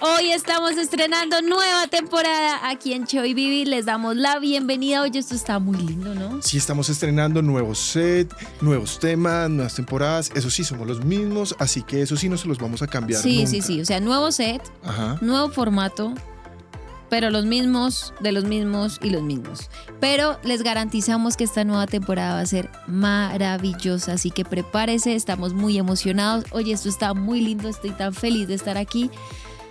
Hoy estamos estrenando nueva temporada aquí en Cheo y Vivi. Les damos la bienvenida. Oye, esto está muy lindo, ¿no? Sí, estamos estrenando nuevos set, nuevos temas, nuevas temporadas. Eso sí, somos los mismos, así que eso sí no se los vamos a cambiar Sí, nunca. sí. O sea, nuevo set, Ajá. nuevo formato, pero los mismos, de los mismos y los mismos. Pero les garantizamos que esta nueva temporada va a ser maravillosa, así que prepárese, estamos muy emocionados. Oye, esto está muy lindo, estoy tan feliz de estar aquí.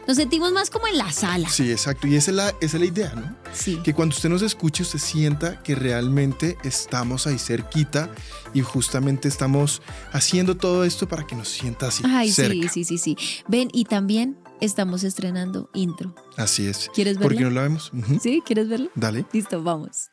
Nos sentimos más como en la sala. Sí, exacto. Y esa es la idea, ¿no? Sí. Que cuando usted nos escuche, usted sienta que realmente estamos ahí cerquita y justamente estamos haciendo todo esto para que nos sienta así, Ay, cerca. sí. Ven, y también estamos estrenando intro. Así es. ¿Quieres ¿Por qué verla? no la vemos? Ujú. ¿Sí? ¿Quieres verlo? Dale. Listo, vamos.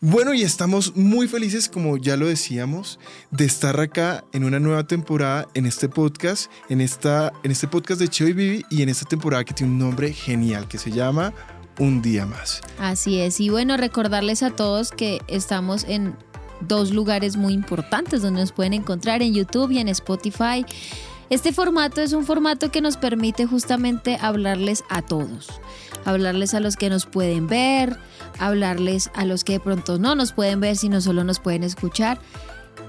Bueno, y estamos muy felices, como ya lo decíamos, de estar acá en una nueva temporada en este podcast, en este podcast de Cheo y Vivi, y en esta temporada que tiene un nombre genial que se llama Un Día Más. Así es. Y bueno, recordarles a todos que estamos en dos lugares muy importantes donde nos pueden encontrar, en YouTube y en Spotify. Este formato es un formato que nos permite justamente hablarles a todos. Hablarles a los que nos pueden ver, hablarles a los que de pronto no nos pueden ver, sino solo nos pueden escuchar.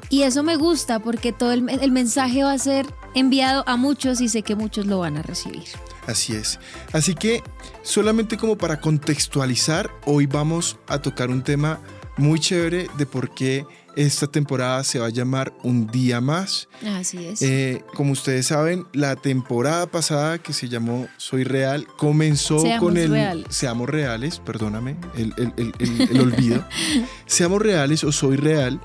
Y eso me gusta porque todo el mensaje va a ser enviado a muchos y sé que muchos lo van a recibir. Así es. Así que solamente como para contextualizar, hoy vamos a tocar un tema muy chévere de por qué esta temporada se va a llamar Un Día Más. Así es. Como ustedes saben, la temporada pasada que se llamó Soy Real comenzó Seamos con el reales. Seamos Reales, perdóname, el olvido. Seamos Reales o Soy Real.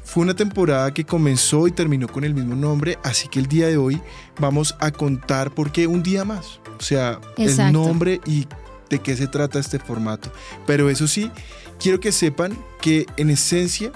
Fue una temporada que comenzó y terminó con el mismo nombre, así que el día de hoy vamos a contar por qué Un Día Más. O sea, Exacto. el nombre y de qué se trata este formato. Pero eso sí, quiero que sepan que en esencia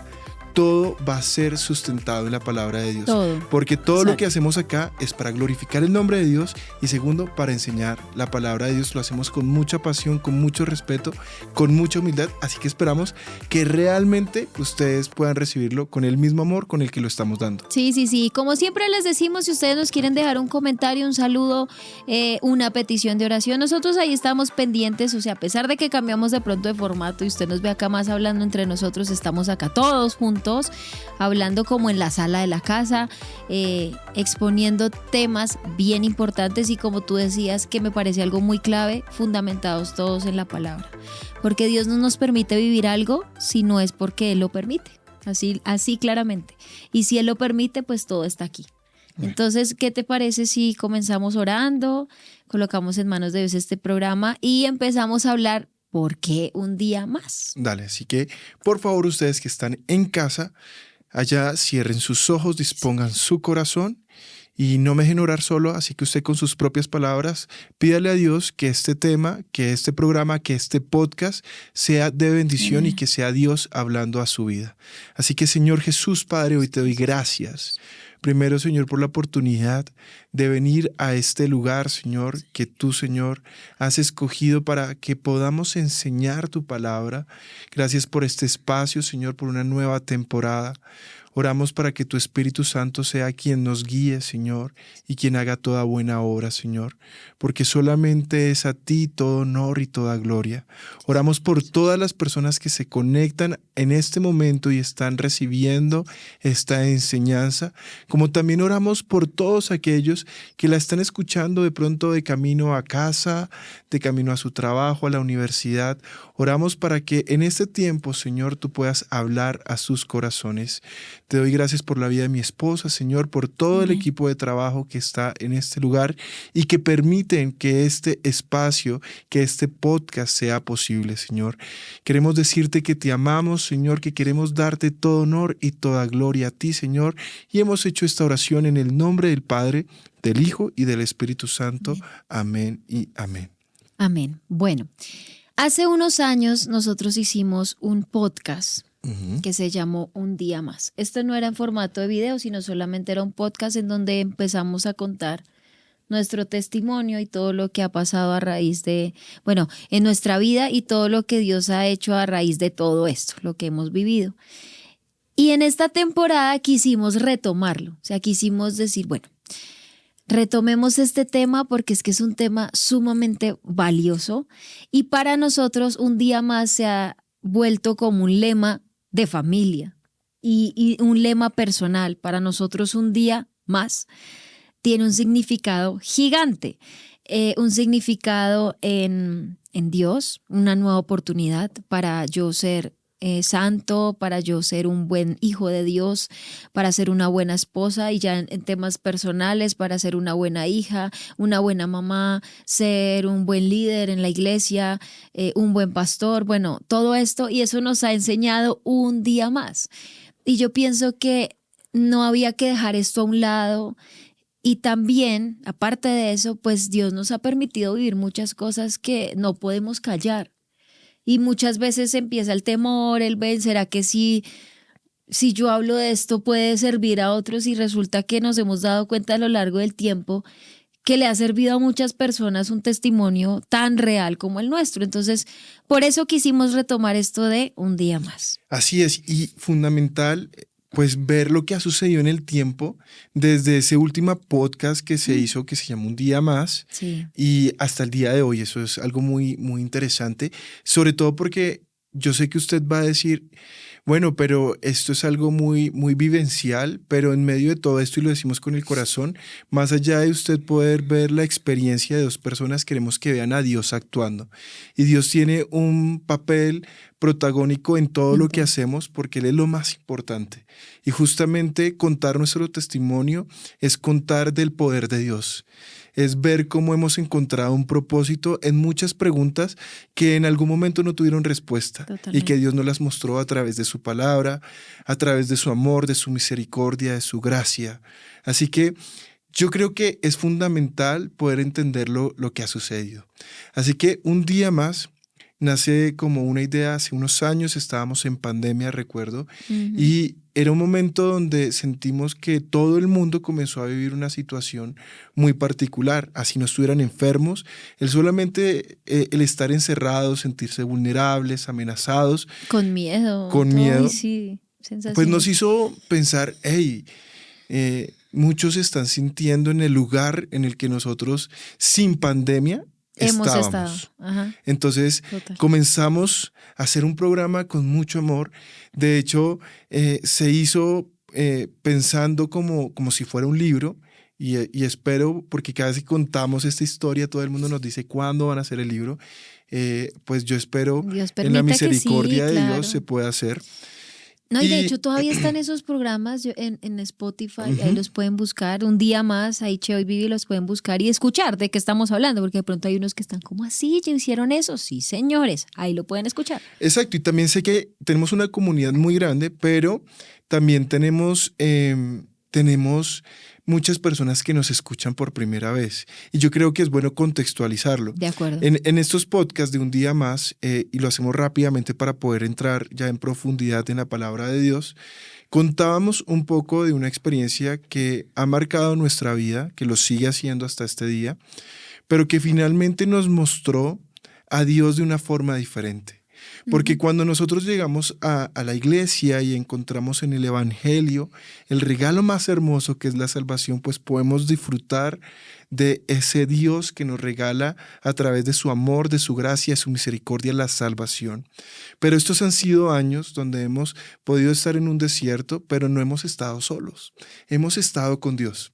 todo va a ser sustentado en la palabra de Dios. Todo. Porque todo Exacto. lo que hacemos acá es para glorificar el nombre de Dios y segundo, para enseñar la palabra de Dios. Lo hacemos con mucha pasión, con mucho respeto, con mucha humildad. Así que esperamos que realmente ustedes puedan recibirlo con el mismo amor con el que lo estamos dando. Sí. Como siempre les decimos, si ustedes nos quieren dejar un comentario, un saludo, una petición de oración, nosotros ahí estamos pendientes. O sea, a pesar de que cambiamos de pronto de formato y usted nos ve acá más hablando entre nosotros, estamos acá todos juntos, hablando como en la sala de la casa, exponiendo temas bien importantes y como tú decías, que me parece algo muy clave, fundamentados todos en la palabra. Porque Dios no nos permite vivir algo si no es porque Él lo permite. Así claramente. Y si Él lo permite, pues todo está aquí. Entonces, ¿qué te parece si comenzamos orando, colocamos en manos de Dios este programa y empezamos a hablar por qué un día más? Dale, así que por favor ustedes que están en casa, allá cierren sus ojos, dispongan su corazón y no me dejen orar solo, así que usted con sus propias palabras pídale a Dios que este tema, que este programa, que este podcast sea de bendición y que sea Dios hablando a su vida. Así que Señor Jesús, Padre, hoy te doy gracias. Primero, Señor, por la oportunidad de venir a este lugar, Señor, que tú, Señor, has escogido para que podamos enseñar tu palabra. Gracias por este espacio, Señor, por una nueva temporada. Oramos para que tu Espíritu Santo sea quien nos guíe, Señor, y quien haga toda buena obra, Señor, porque solamente es a ti todo honor y toda gloria. Oramos por todas las personas que se conectan en este momento y están recibiendo esta enseñanza, como también oramos por todos aquellos que la están escuchando de pronto de camino a casa, de camino a su trabajo, a la universidad. Oramos para que en este tiempo, Señor, tú puedas hablar a sus corazones. Te doy gracias por la vida de mi esposa, Señor, por todo el Amén. equipo de trabajo que está en este lugar y que permiten que este espacio, que este podcast sea posible, Señor. Queremos decirte que te amamos, Señor, que queremos darte todo honor y toda gloria a ti, Señor, y hemos hecho esta oración en el nombre del Padre, del Hijo y del Espíritu Santo. Amén y amén. Amén. Bueno, hace unos años nosotros hicimos un podcast que se llamó Un Día Más. Este no era en formato de video, sino solamente era un podcast en donde empezamos a contar nuestro testimonio y todo lo que ha pasado a raíz de, bueno, en nuestra vida y todo lo que Dios ha hecho a raíz de todo esto, lo que hemos vivido. Y en esta temporada quisimos retomarlo, o sea, quisimos decir, bueno, retomemos este tema porque es que es un tema sumamente valioso y para nosotros Un Día Más se ha vuelto como un lema de familia y un lema personal. Para nosotros Un Día Más tiene un significado gigante, un significado en Dios, una nueva oportunidad para yo ser santo, para yo ser un buen hijo de Dios, para ser una buena esposa y ya en temas personales, para ser una buena hija, una buena mamá, ser un buen líder en la iglesia, un buen pastor, bueno, todo esto y eso nos ha enseñado Un Día Más. Y yo pienso que no había que dejar esto a un lado. Y también, aparte de eso, pues Dios nos ha permitido vivir muchas cosas que no podemos callar. Y muchas veces empieza el temor, el ven, ¿será que si yo hablo de esto puede servir a otros? Y resulta que nos hemos dado cuenta a lo largo del tiempo que le ha servido a muchas personas un testimonio tan real como el nuestro. Entonces, por eso quisimos retomar esto de Un Día Más. Así es, y fundamental, pues ver lo que ha sucedido en el tiempo desde ese último podcast que se hizo, que se llama Un Día Más, Sí. y hasta el día de hoy. Eso es algo muy, muy interesante, sobre todo porque yo sé que usted va a decir, bueno, pero esto es algo muy, muy vivencial, pero en medio de todo esto, y lo decimos con el corazón, más allá de usted poder ver la experiencia de dos personas, queremos que vean a Dios actuando. Y Dios tiene un papel protagónico en todo lo que hacemos porque Él es lo más importante. Y justamente contar nuestro testimonio es contar del poder de Dios. Es ver cómo hemos encontrado un propósito en muchas preguntas que en algún momento no tuvieron respuesta. Totalmente. Y que Dios nos las mostró a través de su palabra, a través de su amor, de su misericordia, de su gracia. Así que yo creo que es fundamental poder entender lo que ha sucedido. Así que Un Día Más nace como una idea hace unos años, estábamos en pandemia, recuerdo, y era un momento donde sentimos que todo el mundo comenzó a vivir una situación muy particular, así no estuvieran enfermos, solamente el estar encerrados, sentirse vulnerables, amenazados. Con miedo. Con todo, miedo. y sí, sensaciones. Pues nos hizo pensar, hey, muchos se están sintiendo en el lugar en el que nosotros sin pandemia hemos estábamos. estado. Ajá. Entonces Total. comenzamos a hacer un programa con mucho amor. De hecho, se hizo pensando como si fuera un libro y espero, porque cada vez que contamos esta historia, todo el mundo nos dice cuándo van a hacer el libro. Pues yo espero Dios en la permita que sí, misericordia de claro. Dios se pueda hacer. No, y de Y- hecho todavía están esos programas en Spotify, ahí Ujú. los pueden buscar, Un Día Más, ahí Cheo y Vivi los pueden buscar y escuchar de qué estamos hablando, porque de pronto hay unos que están como así, ¿ya hicieron eso? Sí, señores, ahí lo pueden escuchar. Exacto, y también sé que tenemos una comunidad muy grande, pero también tenemos muchas personas que nos escuchan por primera vez. Y yo creo que es bueno contextualizarlo. De acuerdo. En estos podcasts de Un Día Más, y lo hacemos rápidamente para poder entrar ya en profundidad en la palabra de Dios, contábamos un poco de una experiencia que ha marcado nuestra vida, que lo sigue haciendo hasta este día, pero que finalmente nos mostró a Dios de una forma diferente. Porque cuando nosotros llegamos a la iglesia y encontramos en el Evangelio el regalo más hermoso que es la salvación, pues podemos disfrutar de ese Dios que nos regala a través de su amor, de su gracia, de su misericordia, la salvación. Pero estos han sido años donde hemos podido estar en un desierto, pero no hemos estado solos. Hemos estado con Dios.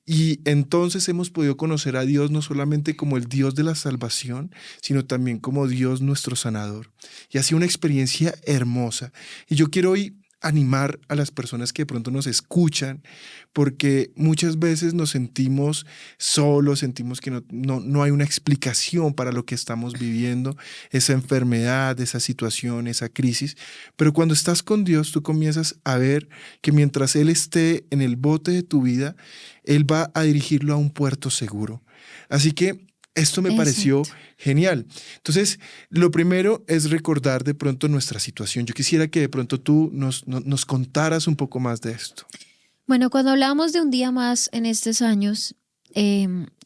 Y entonces hemos podido conocer a Dios no solamente como el Dios de la salvación, sino también como Dios nuestro sanador. Y ha sido una experiencia hermosa. Y yo quiero hoy animar a las personas que de pronto nos escuchan, porque muchas veces nos sentimos solos, sentimos que no hay una explicación para lo que estamos viviendo, esa enfermedad, esa situación, esa crisis. Pero cuando estás con Dios, tú comienzas a ver que mientras Él esté en el bote de tu vida, Él va a dirigirlo a un puerto seguro. Así que esto me pareció Exacto. genial. Entonces, lo primero es recordar de pronto nuestra situación. Yo quisiera que de pronto tú nos contaras un poco más de esto. Bueno, cuando hablábamos de un día más en estos años,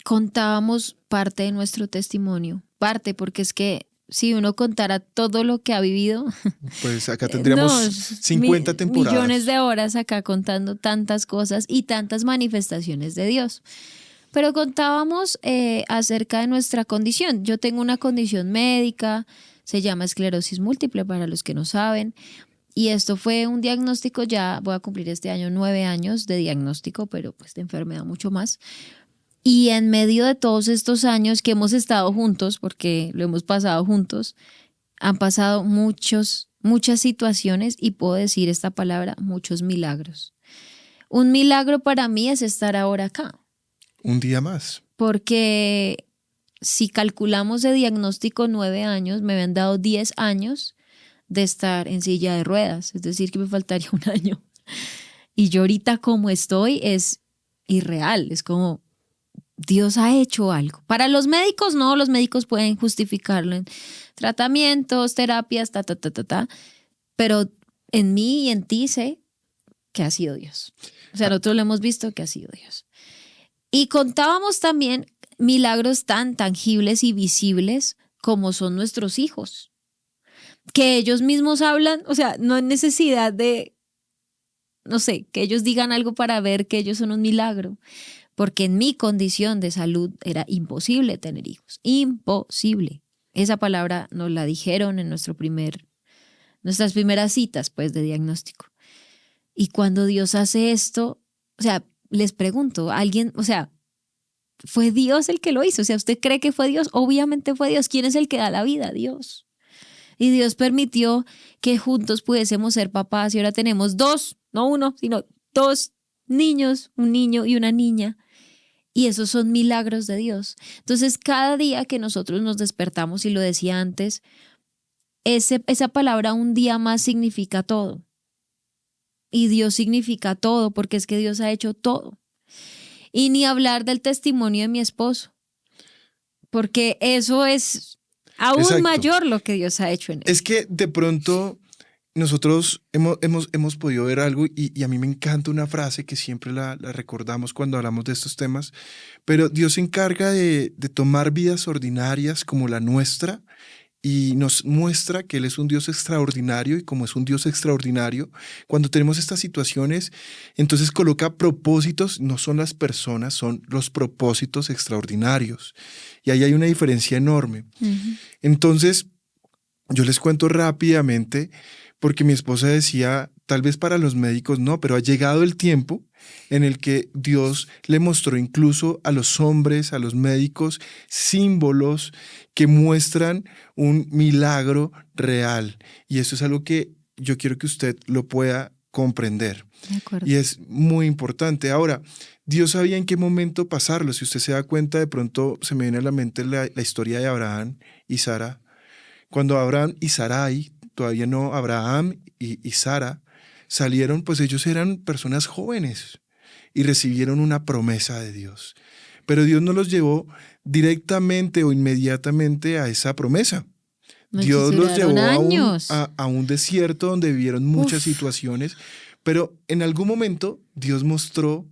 contábamos parte de nuestro testimonio. Parte, porque es que si uno contara todo lo que ha vivido, Pues acá no, tendríamos 50 millones temporadas. de horas acá contando tantas cosas y tantas manifestaciones de Dios. Pero contábamos acerca de nuestra condición. Yo tengo una condición médica, se llama esclerosis múltiple para los que no saben. Y esto fue un diagnóstico, ya voy a cumplir este año 9 años de diagnóstico, pero pues de enfermedad mucho más. Y en medio de todos estos años que hemos estado juntos, porque lo hemos pasado juntos, han pasado muchas situaciones y puedo decir esta palabra, muchos milagros. Un milagro para mí es estar ahora acá. Un día más. Porque si calculamos de diagnóstico 9 años, me habían dado 10 años de estar en silla de ruedas, es decir, que me faltaría un año. Y yo ahorita como estoy es irreal, es como Dios ha hecho algo. Para los médicos no, los médicos pueden justificarlo en tratamientos, terapias, pero en mí y en ti sé que ha sido Dios. O sea, nosotros lo hemos visto que ha sido Dios. Y contábamos también milagros tan tangibles y visibles como son nuestros hijos, que ellos mismos hablan, o sea, no hay necesidad de, no sé, que ellos digan algo para ver que ellos son un milagro, porque en mi condición de salud era imposible tener hijos, imposible. Esa palabra nos la dijeron en nuestras primeras citas, pues, de diagnóstico. Y cuando Dios hace esto, o sea, les pregunto, alguien, o sea, ¿fue Dios el que lo hizo? O sea, ¿usted cree que fue Dios? Obviamente fue Dios. ¿Quién es el que da la vida? Dios. Y Dios permitió que juntos pudiésemos ser papás y ahora tenemos dos, no uno, sino dos niños, un niño y una niña. Y esos son milagros de Dios. Entonces, cada día que nosotros nos despertamos, y lo decía antes, esa palabra un día más significa todo. Y Dios significa todo, porque es que Dios ha hecho todo. Y ni hablar del testimonio de mi esposo, porque eso es aún Exacto. mayor lo que Dios ha hecho en él. Es que de pronto nosotros hemos podido ver algo y a mí me encanta una frase que siempre la recordamos cuando hablamos de estos temas, pero Dios se encarga de tomar vidas ordinarias como la nuestra y nos muestra que Él es un Dios extraordinario y como es un Dios extraordinario, cuando tenemos estas situaciones, entonces coloca propósitos, no son las personas, son los propósitos extraordinarios. Y ahí hay una diferencia enorme. Uh-huh. Entonces, yo les cuento rápidamente, porque mi esposa decía, tal vez para los médicos no, pero ha llegado el tiempo en el que Dios le mostró incluso a los hombres, a los médicos, símbolos que muestran un milagro real. Y eso es algo que yo quiero que usted lo pueda comprender. De acuerdo. Y es muy importante. Ahora, Dios sabía en qué momento pasarlo. Si usted se da cuenta, de pronto se me viene a la mente la historia de Abraham y Sara. Cuando Abraham y Sarai, todavía no Abraham y Sara, salieron, pues ellos eran personas jóvenes y recibieron una promesa de Dios. Pero Dios no los llevó directamente o inmediatamente a esa promesa. Dios los llevó a un desierto donde vivieron muchas situaciones, pero en algún momento Dios mostró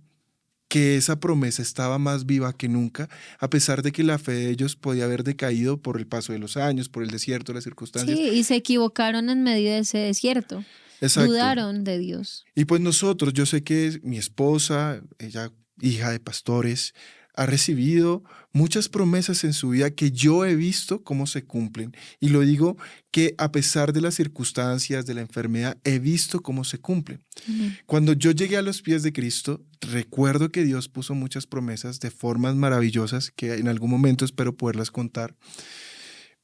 que esa promesa estaba más viva que nunca, a pesar de que la fe de ellos podía haber decaído por el paso de los años, por el desierto, las circunstancias. Sí, y se equivocaron en medio de ese desierto. Exacto. Dudaron de Dios. Y pues nosotros, yo sé que mi esposa, ella hija de pastores, ha recibido muchas promesas en su vida que yo he visto cómo se cumplen. Y lo digo que a pesar de las circunstancias, de la enfermedad, he visto cómo se cumplen. Cuando yo llegué a los pies de Cristo, recuerdo que Dios puso muchas promesas de formas maravillosas que en algún momento espero poderlas contar.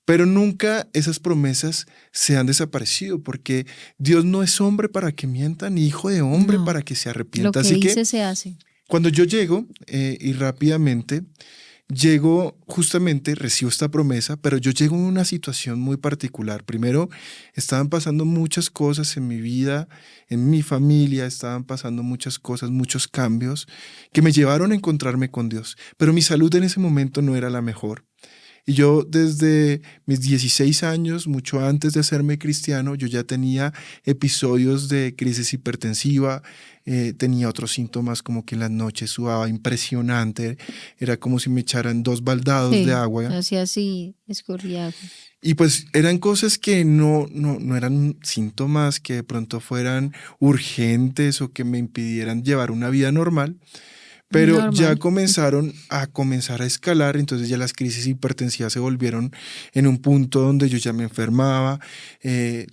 Pero nunca esas promesas se han desaparecido, porque Dios no es hombre para que mienta, ni hijo de hombre No, para que se lo arrepienta. que Así que dice se hace. cuando yo llego y rápidamente llego, justamente recibo esta promesa, pero yo llego en una situación muy particular. Primero, estaban pasando muchas cosas en mi vida, en mi familia, estaban pasando muchas cosas, muchos cambios que me llevaron a encontrarme con Dios, pero mi salud en ese momento no era la mejor. Y yo desde mis 16 años, mucho antes de hacerme cristiano, yo ya tenía episodios de crisis hipertensiva, tenía otros síntomas como que en las noches sudaba impresionante, era como si me echaran 2 baldados de Sí, agua. hacía así, escurría agua. Y pues eran cosas que no eran síntomas que de pronto fueran urgentes o que me impidieran llevar una vida normal. Pero ya Normal. comenzaron a escalar, entonces ya las crisis hipertensivas se volvieron en un punto donde yo ya me enfermaba,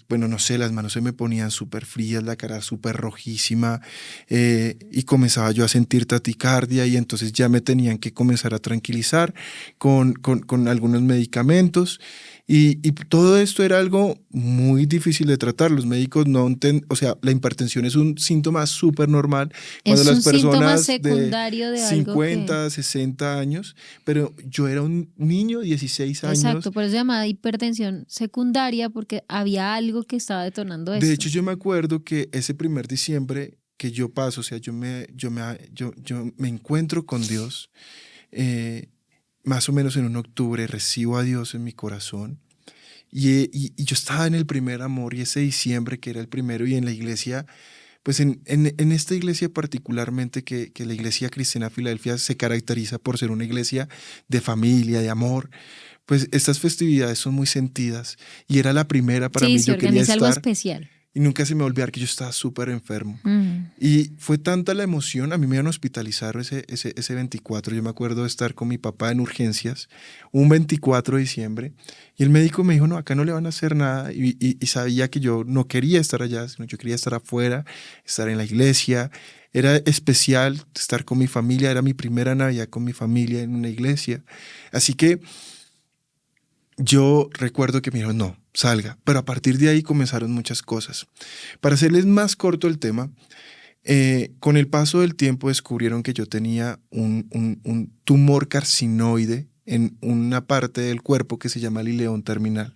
bueno, no sé, las manos se me ponían súper frías, la cara súper rojísima, y comenzaba yo a sentir taquicardia y entonces ya me tenían que comenzar a tranquilizar con algunos medicamentos. Y todo esto era algo muy difícil de tratar. Los médicos o sea, la hipertensión es un síntoma súper normal cuando Es las un síntoma personas de secundario de algo que... 50, 60 años, pero yo era un niño, 16 años. Exacto, por eso se llama hipertensión secundaria, porque había algo que estaba detonando De esto. hecho, yo me acuerdo que ese primer diciembre que yo paso, o sea, yo me encuentro con Dios, eh, más o menos en un octubre, recibo a Dios en mi corazón. Y yo estaba en el primer amor y ese diciembre que era el primero y en la iglesia, pues en esta iglesia particularmente que la iglesia cristiana Filadelfia se caracteriza por ser una iglesia de familia, de amor, pues estas festividades son muy sentidas y era la primera para Sí, mí, se yo quería organiza algo estar especial. y nunca se me va a olvidar que yo estaba súper enfermo. Mm. Y fue tanta la emoción, a mí me iban a hospitalizar ese 24, yo me acuerdo de estar con mi papá en urgencias, un 24 de diciembre, y el médico me dijo, no, acá no le van a hacer nada, y sabía que yo no quería estar allá, sino yo quería estar afuera, estar en la iglesia, era especial estar con mi familia, era mi primera Navidad con mi familia en una iglesia, así que yo recuerdo que me dijeron, no, salga, pero a partir de ahí comenzaron muchas cosas. Para hacerles más corto el tema, con el paso del tiempo descubrieron que yo tenía un tumor carcinoide en una parte del cuerpo que se llama el ileón terminal,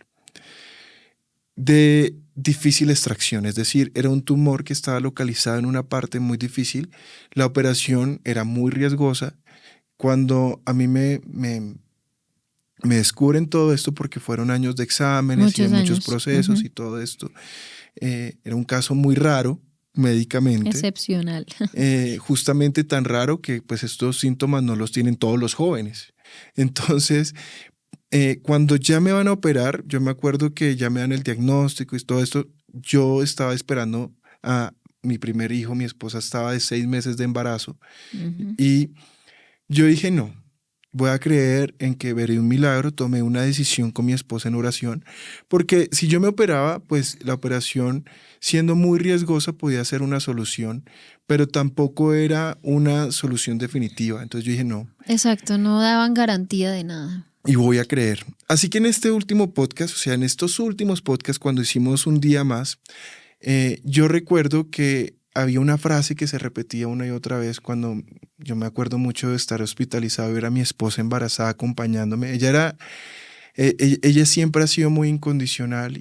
de difícil extracción, es decir, era un tumor que estaba localizado en una parte muy difícil, la operación era muy riesgosa. Cuando a mí me descubren todo esto, porque fueron años de exámenes y de Muchos muchos años. procesos y todo esto, era un caso muy raro médicamente. Excepcional. Justamente tan raro que pues estos síntomas no los tienen todos los jóvenes. Entonces, cuando ya me van a operar, yo me acuerdo que ya me dan el diagnóstico y todo esto, yo estaba esperando a mi primer hijo, mi esposa estaba de 6 meses de embarazo Ujú. y yo dije no. Voy a creer en que veré un milagro, tomé una decisión con mi esposa en oración, porque si yo me operaba, pues la operación, siendo muy riesgosa, podía ser una solución, pero tampoco era una solución definitiva. Entonces yo dije, no, Exacto, no daban garantía de nada. y voy a creer. Así que en este último podcast, o sea, en estos últimos podcasts, cuando hicimos un día más, yo recuerdo que había una frase que se repetía una y otra vez cuando yo me acuerdo mucho de estar hospitalizado y ver a mi esposa embarazada acompañándome. Ella siempre ha sido muy incondicional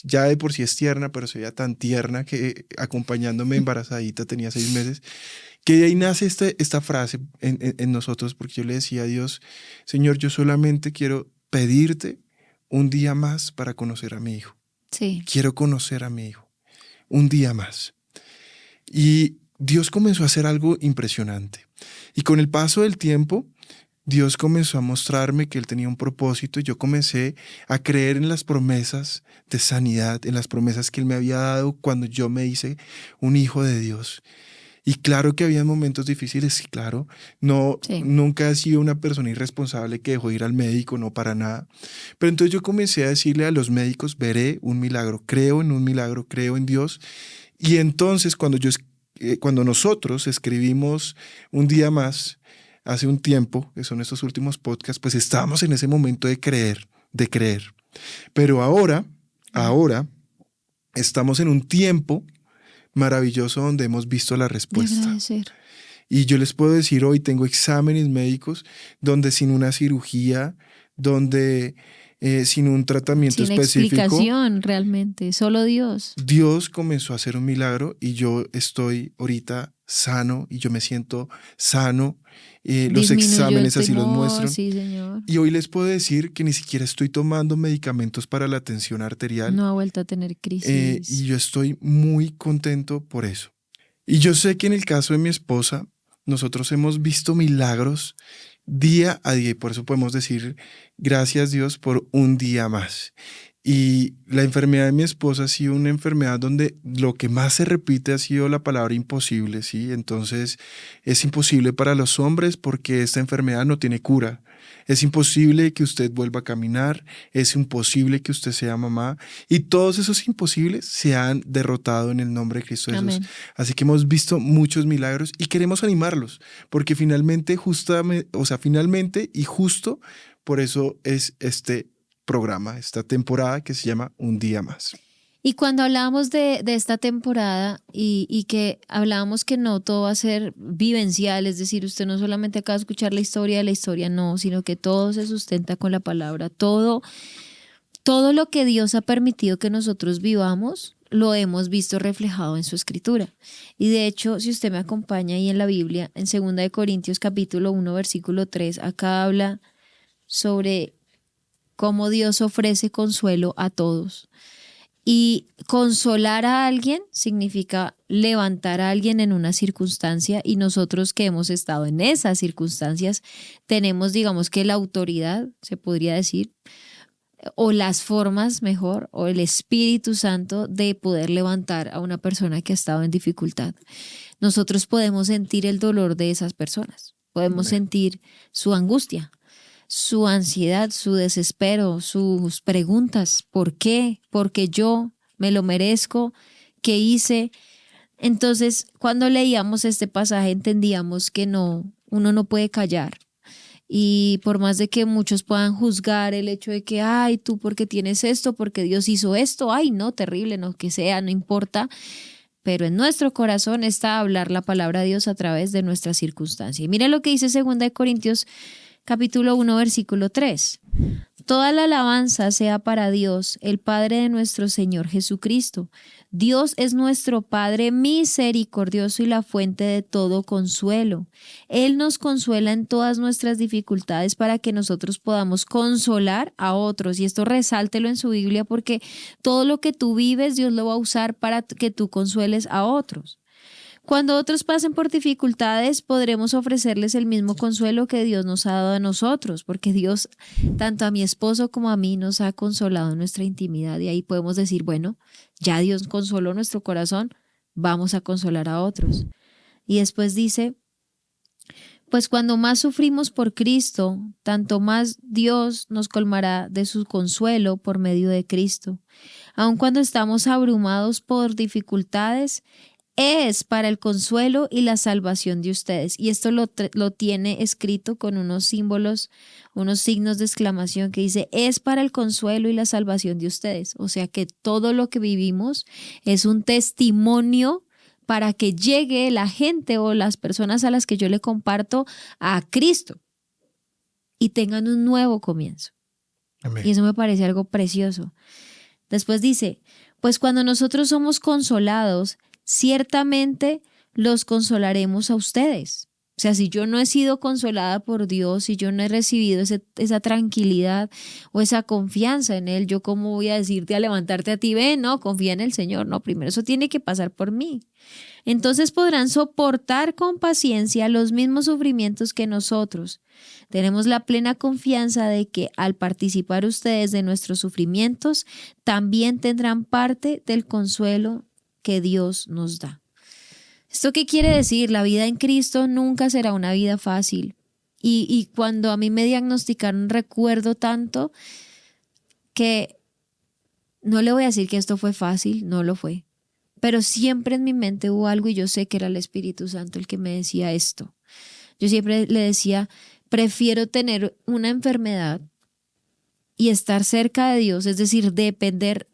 ya de por sí es tierna, pero se veía tan tierna que acompañándome embarazadita, tenía 6 meses, que de ahí nace esta frase en nosotros, porque yo le decía a Dios, Señor, yo solamente quiero pedirte un día más para conocer a mi hijo. Sí. Quiero conocer a mi hijo un día más. Y Dios comenzó a hacer algo impresionante. Y con el paso del tiempo, Dios comenzó a mostrarme que Él tenía un propósito y yo comencé a creer en las promesas de sanidad, en las promesas que Él me había dado cuando yo me hice un hijo de Dios. Y claro que había momentos difíciles, y claro, Sí. nunca he sido una persona irresponsable que dejó ir al médico, no para nada. Pero entonces yo comencé a decirle a los médicos, veré un milagro, creo en un milagro, creo en Dios. Y entonces cuando nosotros escribimos un día más, hace un tiempo, que son estos últimos podcasts, pues estábamos en ese momento de creer, de creer. Pero ahora estamos en un tiempo maravilloso donde hemos visto la De respuesta. agradecer. Y yo les puedo decir hoy, tengo exámenes médicos donde sin una cirugía, donde sin un tratamiento Sin específico, explicación realmente, solo Dios. Dios comenzó a hacer un milagro y yo estoy ahorita sano y yo me siento sano. Los Disminuyó el exámenes así los temor, muestran. sí, Señor. Y hoy les puedo decir que ni siquiera estoy tomando medicamentos para la tensión arterial. No ha vuelto a tener crisis. Y yo estoy muy contento por eso. Y yo sé que en el caso de mi esposa, nosotros hemos visto milagros día a día y por eso podemos decir gracias Dios por un día más. Y la enfermedad de mi esposa ha sido una enfermedad donde lo que más se repite ha sido la palabra imposible, ¿sí? Entonces es imposible para los hombres porque esta enfermedad no tiene cura. Es imposible que usted vuelva a caminar, es imposible que usted sea mamá y todos esos imposibles se han derrotado en el nombre de Cristo Jesús. Amén. Así que hemos visto muchos milagros y queremos animarlos porque finalmente y justo por eso es este programa, esta temporada que se llama Un Día Más. Y cuando hablábamos de esta temporada y que hablábamos que no todo va a ser vivencial, es decir, usted no solamente acaba de escuchar la historia de la historia, no, sino que todo se sustenta con la palabra, todo lo que Dios ha permitido que nosotros vivamos, lo hemos visto reflejado en su escritura. Y de hecho, si usted me acompaña ahí en la Biblia, en 2 Corintios capítulo 1, versículo 3, acá habla sobre cómo Dios ofrece consuelo a todos. Y consolar a alguien significa levantar a alguien en una circunstancia y nosotros que hemos estado en esas circunstancias tenemos, digamos que la autoridad, se podría decir, o las formas mejor, o el Espíritu Santo de poder levantar a una persona que ha estado en dificultad. Nosotros podemos sentir el dolor de esas personas, podemos sentir su angustia, su ansiedad, su desespero, sus preguntas, ¿por qué? ¿Porque yo me lo merezco? ¿Qué hice? Entonces, cuando leíamos este pasaje entendíamos que uno no puede callar. Y por más de que muchos puedan juzgar el hecho de que, ay, tú porque tienes esto, porque Dios hizo esto, ay, no, terrible, no, que sea, no importa. Pero en nuestro corazón está hablar la palabra de Dios a través de nuestra circunstancia. Y mira lo que dice 2 Corintios capítulo 1, versículo 3. Toda la alabanza sea para Dios, el Padre de nuestro Señor Jesucristo. Dios es nuestro Padre misericordioso y la fuente de todo consuelo. Él nos consuela en todas nuestras dificultades para que nosotros podamos consolar a otros. Y esto resáltelo en su Biblia porque todo lo que tú vives, Dios lo va a usar para que tú consueles a otros. Cuando otros pasen por dificultades, podremos ofrecerles el mismo consuelo que Dios nos ha dado a nosotros, porque Dios, tanto a mi esposo como a mí, nos ha consolado en nuestra intimidad. Y ahí podemos decir, bueno, ya Dios consoló nuestro corazón, vamos a consolar a otros. Y después dice, pues cuando más sufrimos por Cristo, tanto más Dios nos colmará de su consuelo por medio de Cristo. Aun cuando estamos abrumados por dificultades, es para el consuelo y la salvación de ustedes. Y esto lo tiene escrito con unos símbolos, unos signos de exclamación que dice, es para el consuelo y la salvación de ustedes. O sea que todo lo que vivimos es un testimonio para que llegue la gente o las personas a las que yo le comparto a Cristo y tengan un nuevo comienzo. Amén. Y eso me parece algo precioso. Después dice, pues cuando nosotros somos consolados, ciertamente los consolaremos a ustedes. O sea, si yo no he sido consolada por Dios, si yo no he recibido esa tranquilidad o esa confianza en Él, ¿yo cómo voy a decirte a levantarte a ti? Ven, no, confía en el Señor. No, primero eso tiene que pasar por mí. Entonces podrán soportar con paciencia los mismos sufrimientos que nosotros. Tenemos la plena confianza de que al participar ustedes de nuestros sufrimientos, también tendrán parte del consuelo que Dios nos da. ¿Esto qué quiere decir? La vida en Cristo nunca será una vida fácil. Y cuando a mí me diagnosticaron, recuerdo tanto que no le voy a decir que esto fue fácil, no lo fue. Pero siempre en mi mente hubo algo y yo sé que era el Espíritu Santo el que me decía esto. Yo siempre le decía, prefiero tener una enfermedad y estar cerca de Dios, es decir, depender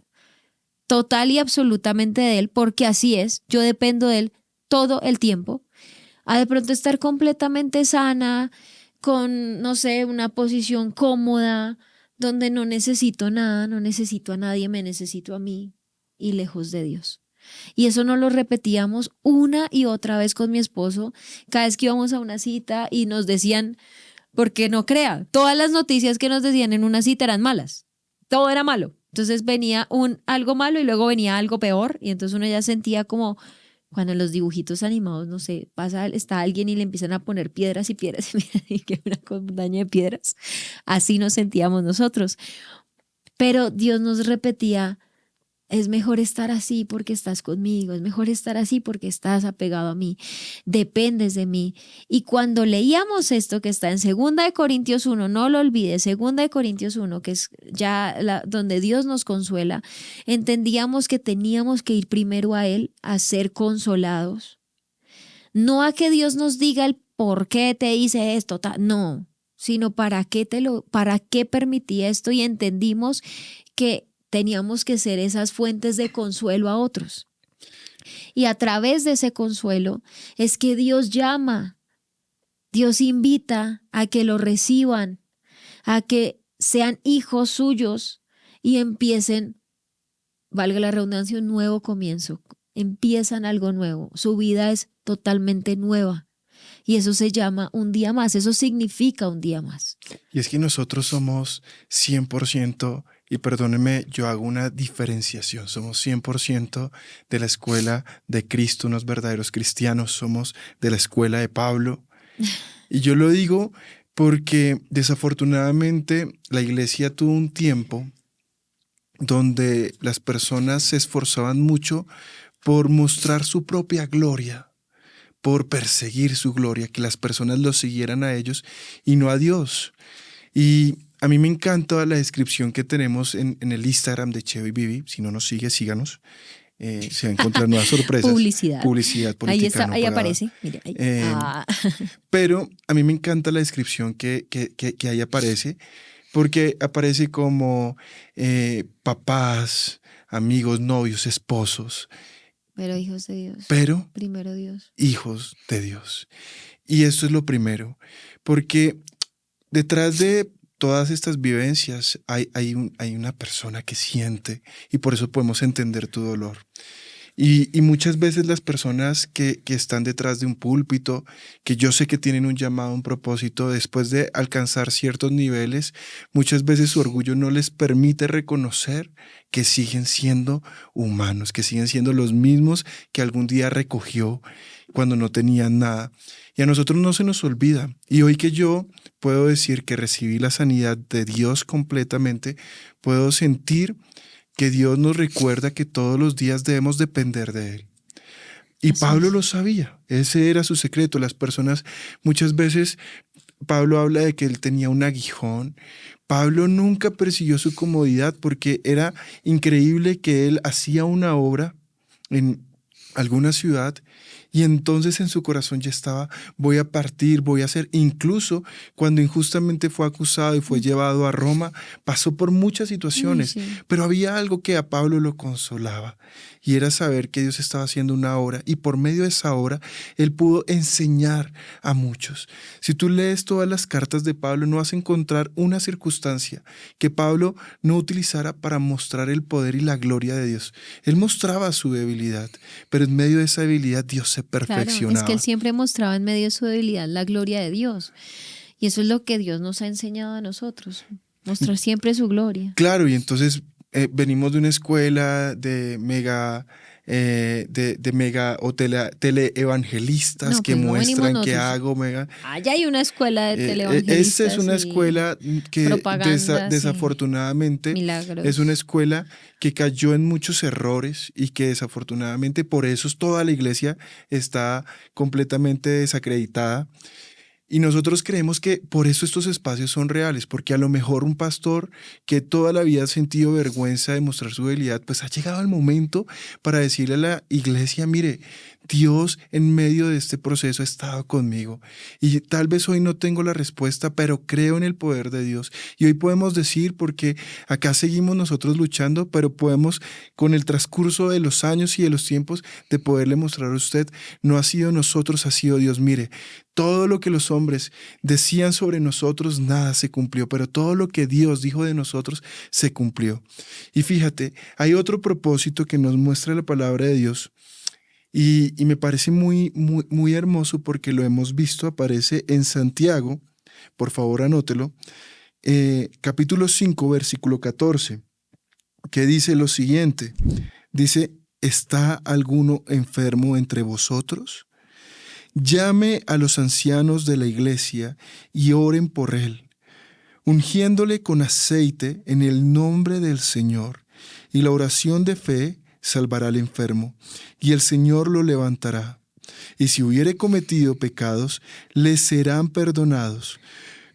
total y absolutamente de Él, porque así es, yo dependo de Él todo el tiempo, a de pronto estar completamente sana, con, no sé, una posición cómoda, donde no necesito nada, no necesito a nadie, me necesito a mí y lejos de Dios. Y eso nos lo repetíamos una y otra vez con mi esposo, cada vez que íbamos a una cita y nos decían, porque no crea, todas las noticias que nos decían en una cita eran malas, todo era malo. Entonces venía algo malo y luego venía algo peor y entonces uno ya sentía como cuando en los dibujitos animados, no sé, está alguien y le empiezan a poner piedras y piedras y que una montaña de piedras. Así nos sentíamos nosotros. Pero Dios nos repetía, es mejor estar así porque estás conmigo, es mejor estar así porque estás apegado a mí, dependes de mí. Y cuando leíamos esto que está en 2 Corintios 1, no lo olvides, 2 Corintios 1, que es ya donde Dios nos consuela, entendíamos que teníamos que ir primero a Él a ser consolados. No a que Dios nos diga el por qué te hice esto, no, sino para qué permití esto y entendimos que teníamos que ser esas fuentes de consuelo a otros. Y a través de ese consuelo es que Dios llama, Dios invita a que lo reciban, a que sean hijos suyos y empiecen, valga la redundancia, un nuevo comienzo. Empiezan algo nuevo. Su vida es totalmente nueva. Y eso se llama un día más, eso significa un día más. Y es que nosotros somos 100%, y perdónenme, yo hago una diferenciación, somos 100% de la escuela de Cristo, unos verdaderos cristianos, somos de la escuela de Pablo. Y yo lo digo porque desafortunadamente la iglesia tuvo un tiempo donde las personas se esforzaban mucho por mostrar su propia gloria, por perseguir su gloria, que las personas los siguieran a ellos y no a Dios. Y a mí me encanta la descripción que tenemos en el Instagram de Cheo y Vivi. Si no nos sigue, síganos. Se va a encontrar nuevas sorpresas. Publicidad. Publicidad política. Ahí está, no ahí pagada. aparece. Mire, ahí. Pero a mí me encanta la descripción que ahí aparece, porque aparece como papás, amigos, novios, esposos. Pero hijos de Dios. Pero primero Dios. Hijos de Dios. Y esto es lo primero, porque detrás de todas estas vivencias hay una persona que siente y por eso podemos entender tu dolor. Y muchas veces las personas que están detrás de un púlpito, que yo sé que tienen un llamado, un propósito, después de alcanzar ciertos niveles, muchas veces su orgullo no les permite reconocer que siguen siendo humanos, que siguen siendo los mismos que algún día recogió cuando no tenían nada. Y a nosotros no se nos olvida. Y hoy que yo puedo decir que recibí la sanidad de Dios completamente, puedo sentir que Dios nos recuerda que todos los días debemos depender de Él. Y Pablo lo sabía, ese era su secreto. Las personas, muchas veces, Pablo habla de que él tenía un aguijón. Pablo nunca persiguió su comodidad porque era increíble que él hacía una obra en alguna ciudad y entonces en su corazón ya estaba, voy a partir, voy a hacer. Incluso cuando injustamente fue acusado y fue llevado a Roma, pasó por muchas situaciones, pero había algo que a Pablo lo consolaba y era saber que Dios estaba haciendo una obra y por medio de esa obra él pudo enseñar a muchos. Si tú lees todas las cartas de Pablo, no vas a encontrar una circunstancia que Pablo no utilizara para mostrar el poder y la gloria de Dios. Él mostraba su debilidad, pero en medio de esa debilidad Dios se perfeccionaba. Claro, es que él siempre mostraba en medio de su debilidad la gloria de Dios. Y eso es lo que Dios nos ha enseñado a nosotros, mostrar siempre su gloria. Claro, y entonces venimos de una escuela de mega o teleevangelistas que muestran que hago mega. Allá hay una escuela de teleevangelistas. Esta es una escuela que desafortunadamente es una escuela que cayó en muchos errores y que desafortunadamente por eso toda la iglesia está completamente desacreditada. Y nosotros creemos que por eso estos espacios son reales, porque a lo mejor un pastor que toda la vida ha sentido vergüenza de mostrar su debilidad, pues ha llegado el momento para decirle a la iglesia, mire, Dios en medio de este proceso ha estado conmigo. Y tal vez hoy no tengo la respuesta, pero creo en el poder de Dios. Y hoy podemos decir, porque acá seguimos nosotros luchando, pero podemos, con el transcurso de los años y de los tiempos, de poderle mostrar a usted, no ha sido nosotros, ha sido Dios. Mire, todo lo que los hombres decían sobre nosotros, nada se cumplió, pero todo lo que Dios dijo de nosotros se cumplió. Y fíjate, hay otro propósito que nos muestra la palabra de Dios y me parece muy hermoso porque lo hemos visto, aparece en Santiago, por favor anótelo, capítulo 5, versículo 14, que dice lo siguiente, dice, ¿está alguno enfermo entre vosotros? Llame a los ancianos de la iglesia y oren por él, ungiéndole con aceite en el nombre del Señor. Y la oración de fe salvará al enfermo, y el Señor lo levantará. Y si hubiere cometido pecados, le serán perdonados.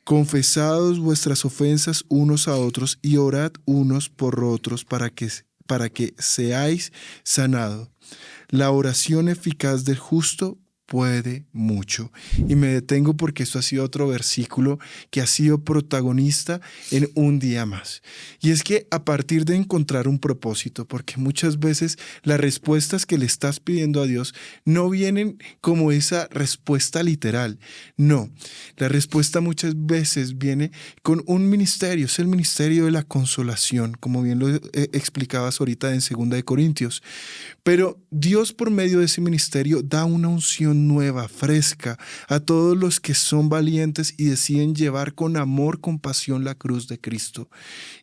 Confesaos vuestras ofensas unos a otros y orad unos por otros para que seáis sanados. La oración eficaz del justo puede mucho. Y me detengo porque esto ha sido otro versículo que ha sido protagonista en un día más. Y es que a partir de encontrar un propósito, porque muchas veces las respuestas que le estás pidiendo a Dios no vienen como esa respuesta literal. No, la respuesta muchas veces viene con un ministerio, es el ministerio de la consolación, como bien lo explicabas ahorita en 2 de Corintios. Pero Dios por medio de ese ministerio da una unción nueva, fresca, a todos los que son valientes y deciden llevar con amor, con pasión la cruz de Cristo.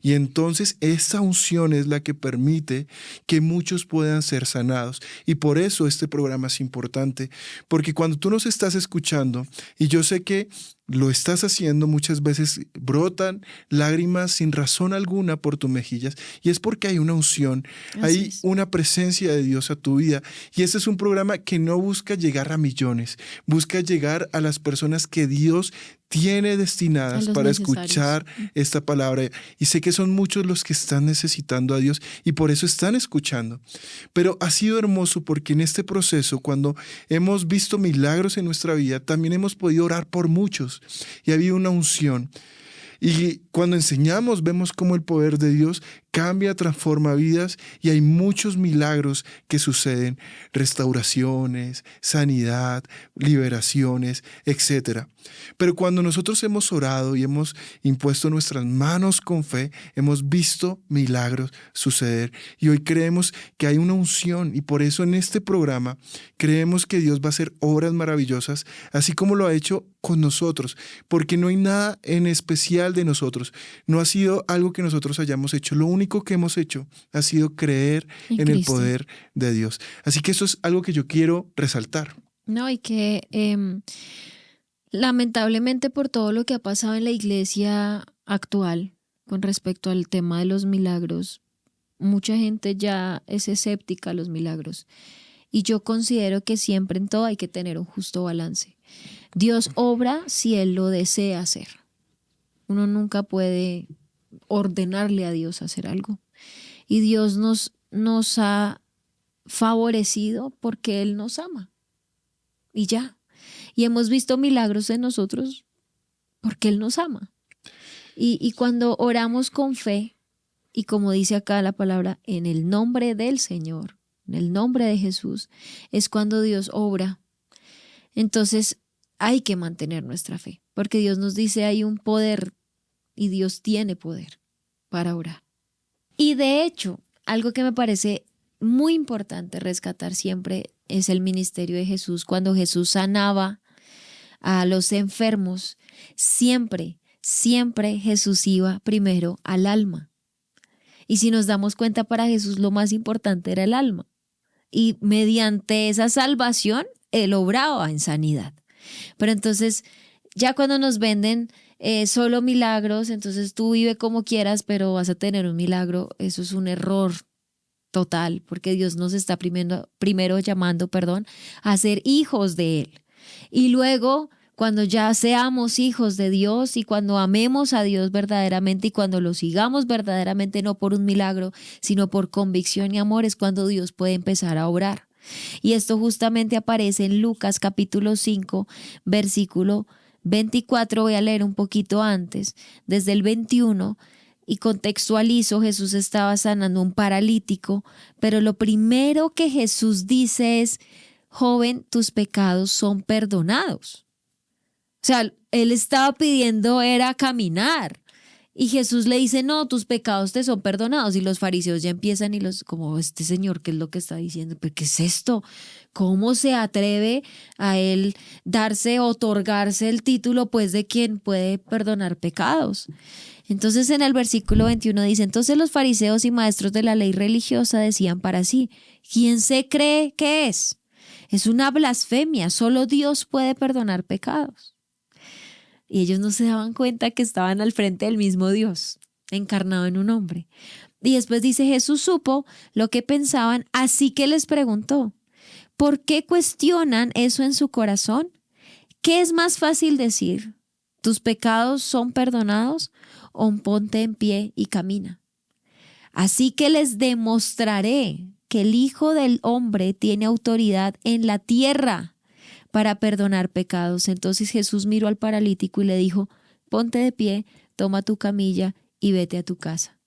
Y entonces esa unción es la que permite que muchos puedan ser sanados. Y por eso este programa es importante, porque cuando tú nos estás escuchando, y yo sé que lo estás haciendo, muchas veces brotan lágrimas sin razón alguna por tus mejillas, y es porque hay una unción, hay una presencia de Dios a tu vida. Y este es un programa que no busca llegar a millones, busca llegar a las personas que Dios tiene destinadas para escuchar esta palabra. Y sé que son muchos los que están necesitando a Dios y por eso están escuchando. Pero ha sido hermoso porque en este proceso, cuando hemos visto milagros en nuestra vida, también hemos podido orar por muchos y ha habido una unción. Y cuando enseñamos, vemos cómo el poder de Dios cambia, transforma vidas y hay muchos milagros que suceden, restauraciones, sanidad, liberaciones, etc. Pero cuando nosotros hemos orado y hemos impuesto nuestras manos con fe, hemos visto milagros suceder y hoy creemos que hay una unción y por eso en este programa creemos que Dios va a hacer obras maravillosas, así como lo ha hecho con nosotros, porque no hay nada en especial de nosotros, no ha sido algo que nosotros hayamos hecho, lo único que hemos hecho ha sido creer en el poder de Dios. Así que eso es algo que yo quiero resaltar. No, y que lamentablemente por todo lo que ha pasado en la iglesia actual con respecto al tema de los milagros, mucha gente ya es escéptica a los milagros. Y yo considero que siempre en todo hay que tener un justo balance. Dios obra si Él lo desea hacer. Uno nunca puede ordenarle a Dios hacer algo. Y Dios nos ha favorecido porque Él nos ama. Y ya. Y hemos visto milagros en nosotros porque Él nos ama. Y cuando oramos con fe, y como dice acá la palabra, en el nombre del Señor, en el nombre de Jesús, es cuando Dios obra. Entonces hay que mantener nuestra fe, porque Dios nos dice hay un poder y Dios tiene poder para orar. Y de hecho, algo que me parece muy importante rescatar siempre es el ministerio de Jesús. Cuando Jesús sanaba a los enfermos, siempre Jesús iba primero al alma. Y si nos damos cuenta, para Jesús lo más importante era el alma. Y mediante esa salvación, Él obraba en sanidad. Pero entonces, ya cuando nos venden solo milagros, entonces tú vive como quieras, pero vas a tener un milagro, eso es un error total, porque Dios nos está primero llamando, a ser hijos de Él. Y luego, cuando ya seamos hijos de Dios y cuando amemos a Dios verdaderamente y cuando lo sigamos verdaderamente, no por un milagro, sino por convicción y amor, es cuando Dios puede empezar a obrar. Y esto justamente aparece en Lucas capítulo 5, versículo 24. Voy a leer un poquito antes, desde el 21, y contextualizo. Jesús estaba sanando a un paralítico, pero lo primero que Jesús dice es: joven, tus pecados son perdonados. O sea, él estaba pidiendo era caminar. Y Jesús le dice: no, tus pecados te son perdonados. Y los fariseos ya empiezan como este señor, ¿qué es lo que está diciendo? ¿Pero qué es esto? ¿Cómo se atreve a él otorgarse el título pues de quien puede perdonar pecados? Entonces en el versículo 21 dice: entonces los fariseos y maestros de la ley religiosa decían para sí: ¿quién se cree que es? Es una blasfemia, solo Dios puede perdonar pecados. Y ellos no se daban cuenta que estaban al frente del mismo Dios, encarnado en un hombre. Y después dice: Jesús supo lo que pensaban, así que les preguntó: ¿por qué cuestionan eso en su corazón? ¿Qué es más fácil decir? ¿Tus pecados son perdonados? O ponte en pie y camina. Así que les demostraré que el Hijo del Hombre tiene autoridad en la tierra para perdonar pecados. Entonces Jesús miró al paralítico y le dijo: ponte de pie, toma tu camilla y vete a tu casa.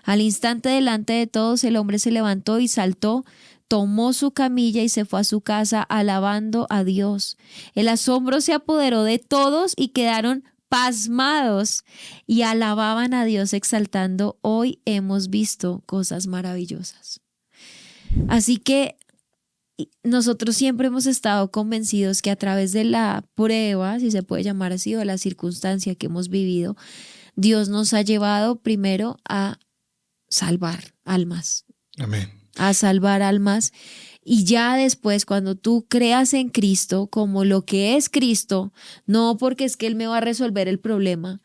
Al instante, delante de todos, el hombre se levantó y saltó, tomó su camilla y se fue a su casa alabando a Dios. El asombro se apoderó de todos y quedaron pasmados y alababan a Dios exaltando: hoy hemos visto cosas maravillosas. Así que nosotros siempre hemos estado convencidos que a través de la prueba, si se puede llamar así, o la circunstancia que hemos vivido, Dios nos ha llevado primero a salvar almas. Amén. A salvar almas. Y ya después, cuando tú creas en Cristo como lo que es Cristo, no porque es que Él me va a resolver el problema,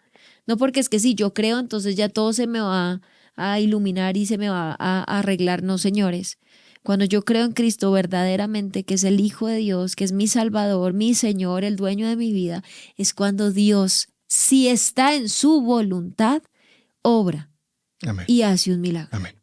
no porque es que si yo creo, entonces ya todo se me va a iluminar y se me va a arreglar. No, señores. Cuando yo creo en Cristo verdaderamente, que es el Hijo de Dios, que es mi Salvador, mi Señor, el dueño de mi vida, es cuando Dios, si está en su voluntad, obra. Amén. Y hace un milagro. Amén.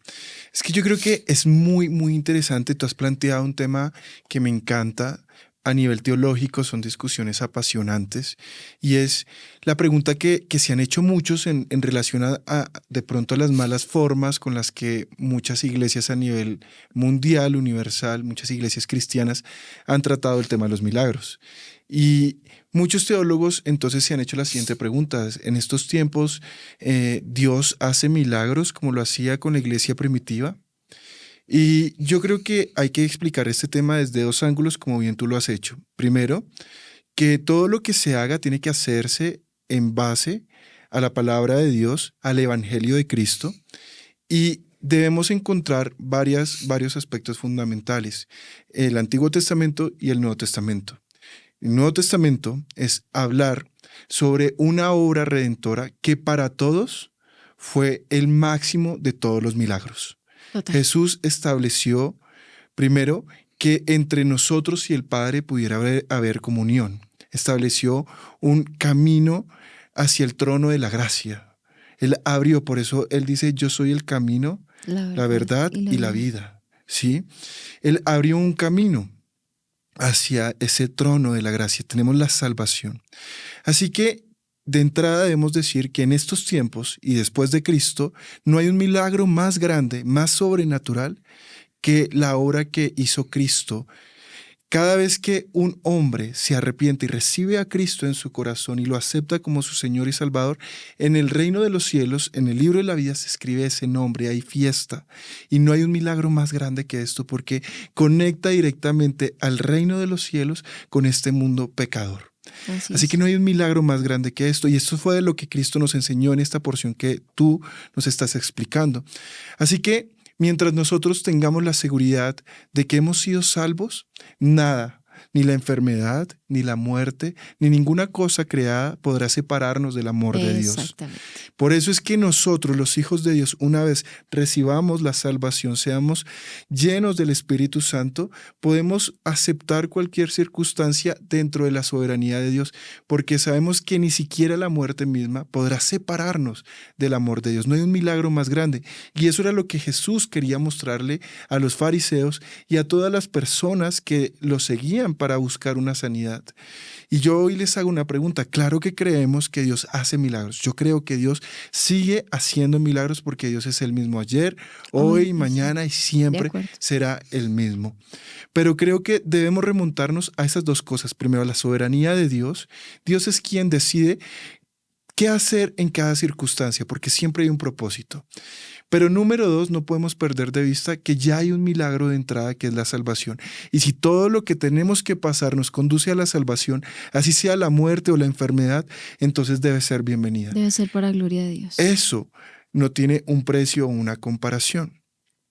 Es que yo creo que es muy, muy interesante. Tú has planteado un tema que me encanta. A nivel teológico son discusiones apasionantes y es la pregunta que se han hecho muchos en relación a de pronto a las malas formas con las que muchas iglesias a nivel mundial, universal, muchas iglesias cristianas han tratado el tema de los milagros. Y muchos teólogos entonces se han hecho la siguiente pregunta: en estos tiempos, ¿Dios hace milagros como lo hacía con la iglesia primitiva? Y yo creo que hay que explicar este tema desde dos ángulos, como bien tú lo has hecho. Primero, que todo lo que se haga tiene que hacerse en base a la palabra de Dios, al evangelio de Cristo, y debemos encontrar varios aspectos fundamentales: el Antiguo Testamento y el Nuevo Testamento. El Nuevo Testamento es hablar sobre una obra redentora que para todos fue el máximo de todos los milagros. Total. Jesús estableció primero que entre nosotros y el Padre pudiera haber comunión. Estableció un camino hacia el trono de la gracia. Él abrió, por eso Él dice: yo soy el camino, la verdad y la vida. ¿Sí? Él abrió un camino hacia ese trono de la gracia. Tenemos la salvación. Así que de entrada debemos decir que en estos tiempos y después de Cristo no hay un milagro más grande, más sobrenatural que la obra que hizo Cristo. Cada vez que un hombre se arrepiente y recibe a Cristo en su corazón y lo acepta como su Señor y Salvador, en el reino de los cielos, en el libro de la vida se escribe ese nombre, hay fiesta. Y no hay un milagro más grande que esto, porque conecta directamente al reino de los cielos con este mundo pecador. Así que no hay un milagro más grande que esto, y esto fue de lo que Cristo nos enseñó en esta porción que tú nos estás explicando. Así que mientras nosotros tengamos la seguridad de que hemos sido salvos, nada ni la enfermedad, ni la muerte, ni ninguna cosa creada podrá separarnos del amor de Dios. Exactamente. Por eso es que nosotros, los hijos de Dios, una vez recibamos la salvación, seamos llenos del Espíritu Santo, podemos aceptar cualquier circunstancia dentro de la soberanía de Dios, porque sabemos que ni siquiera la muerte misma podrá separarnos del amor de Dios. No hay un milagro más grande. Y eso era lo que Jesús quería mostrarle a los fariseos y a todas las personas que lo seguían para buscar una sanidad. Y yo hoy les hago una pregunta. Claro que creemos que Dios hace milagros. Yo creo que Dios sigue haciendo milagros porque Dios es el mismo ayer, hoy, mañana y siempre será el mismo. Pero creo que debemos remontarnos a esas dos cosas. Primero, la soberanía de Dios. Dios es quien decide qué hacer en cada circunstancia, porque siempre hay un propósito. Pero número dos, no podemos perder de vista que ya hay un milagro de entrada que es la salvación. Y si todo lo que tenemos que pasar nos conduce a la salvación, así sea la muerte o la enfermedad, entonces debe ser bienvenida. Debe ser para gloria de Dios. Eso no tiene un precio o una comparación.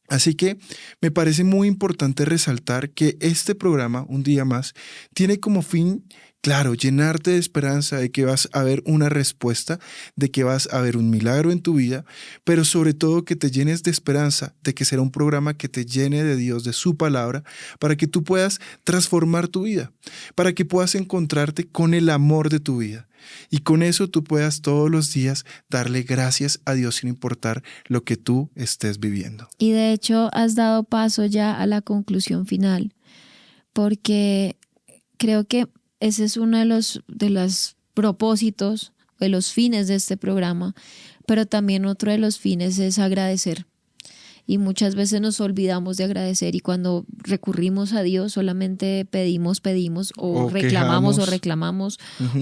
Así que me parece muy importante resaltar que este programa, Un Día Más, tiene como fin, claro, llenarte de esperanza de que vas a ver una respuesta, de que vas a ver un milagro en tu vida, pero sobre todo que te llenes de esperanza, de que será un programa que te llene de Dios, de su palabra, para que tú puedas transformar tu vida, para que puedas encontrarte con el amor de tu vida. Y con eso tú puedas todos los días darle gracias a Dios sin importar lo que tú estés viviendo. Y de hecho has dado paso ya a la conclusión final, porque creo que ese es uno de los propósitos, de los fines de este programa, pero también otro de los fines es agradecer. Y muchas veces nos olvidamos de agradecer y cuando recurrimos a Dios solamente pedimos o reclamamos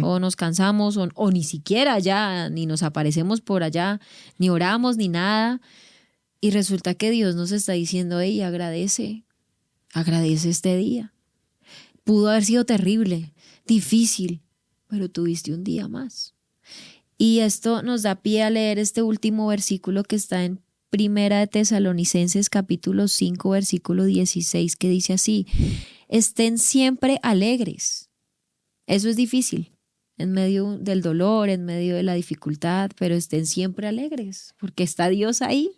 o nos cansamos o ni siquiera ya, ni nos aparecemos por allá, ni oramos ni nada. Y resulta que Dios nos está diciendo, hey, agradece este día. Pudo haber sido terrible, difícil, pero tuviste un día más. Y esto nos da pie a leer este último versículo que está en Primera de Tesalonicenses capítulo 5 versículo 16, que dice así: estén siempre alegres. Eso es difícil, en medio del dolor, en medio de la dificultad, pero estén siempre alegres, porque está Dios ahí.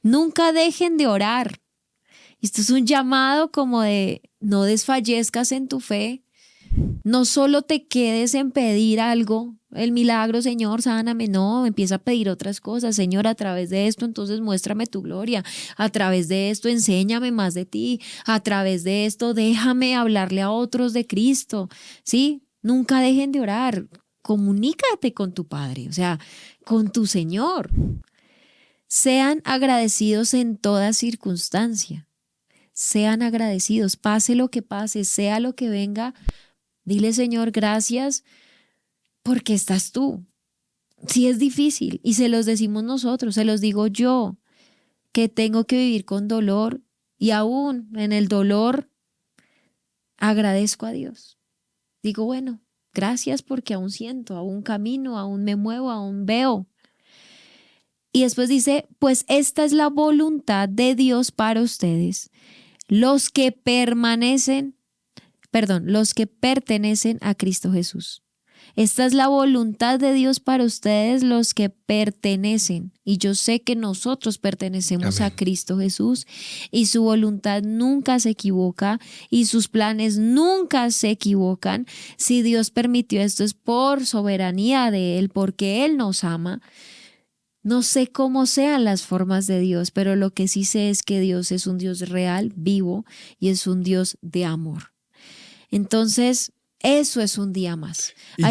Nunca dejen de orar. Esto es un llamado como de no desfallezcas en tu fe. No solo te quedes en pedir algo, el milagro, Señor, sáname, no, empieza a pedir otras cosas. Señor, a través de esto, entonces muéstrame tu gloria. A través de esto, enséñame más de ti. A través de esto, déjame hablarle a otros de Cristo. ¿Sí? Nunca dejen de orar. Comunícate con tu Padre, o sea, con tu Señor. Sean agradecidos en toda circunstancia. Sean agradecidos, pase lo que pase, sea lo que venga. Dile, Señor, gracias porque estás tú. Sí es difícil y se los decimos nosotros, se los digo yo, que tengo que vivir con dolor y aún en el dolor agradezco a Dios. Digo, bueno, gracias porque aún siento, aún camino, aún me muevo, aún veo. Y después dice, pues esta es la voluntad de Dios para ustedes, los que pertenecen a Cristo Jesús. Esta es la voluntad de Dios para ustedes, los que pertenecen. Y yo sé que nosotros pertenecemos a Cristo Jesús y su voluntad nunca se equivoca y sus planes nunca se equivocan. Si Dios permitió esto es por soberanía de Él, porque Él nos ama. No sé cómo sean las formas de Dios, pero lo que sí sé es que Dios es un Dios real, vivo y es un Dios de amor. Entonces, eso es un día más. A